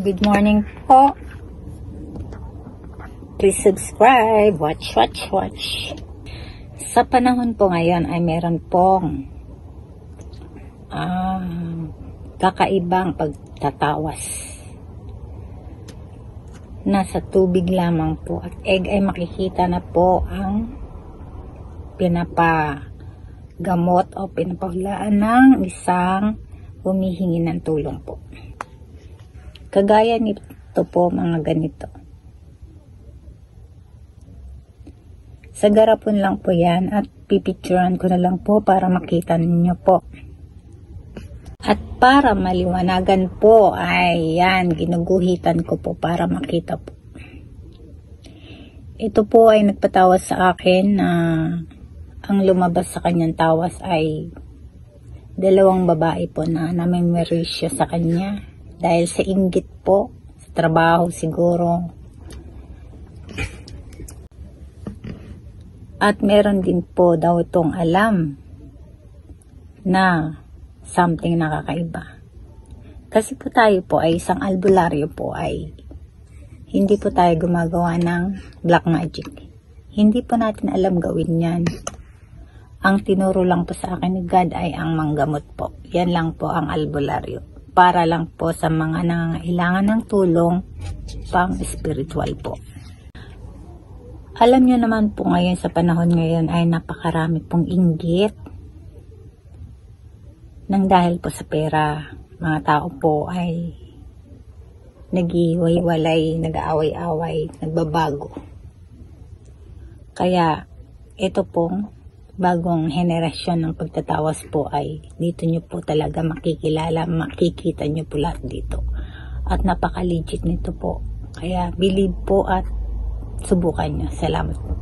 Good morning po. Please subscribe. Watch. Sa panahon po ngayon ay meron pong kakaibang pagtatawas. Nasa tubig lamang po at egg ay makikita na po ang pinapagamot o pinapahulaan ng isang humihingi ng tulong po. Kagaya nito po, mga ganito. Sa garapon lang po yan at pipicturean ko na lang po para makita ninyo po. At para maliwanagan po ay yan, ginuguhitan ko po para makita po. Ito po ay nagpatawas sa akin na ang lumabas sa kanyang tawas ay dalawang babae po na namimerisyo sa kanya. Dahil sa inggit po, sa trabaho siguro. At meron din po daw itong alam na something nakakaiba. Kasi po tayo po ay isang albularyo po ay hindi po tayo gumagawa ng black magic. Hindi po natin alam gawin yan. Ang tinuro lang po sa akin ni God ay ang manggamot po. Yan lang po ang albularyo. Para lang po sa mga nangangailangan ng tulong pang spiritual po. Alam nyo naman po ngayon sa panahon ngayon ay napakarami pong inggit nang dahil po sa pera. Mga tao po ay nag-iwalay, nag-aaway-away, nagbabago. Kaya ito pong bagong henerasyon ng pagtatawas po ay dito nyo po talaga makikilala, makikita nyo po lahat dito. At napaka-legit nito po. Kaya believe po at subukan nyo. Salamat po.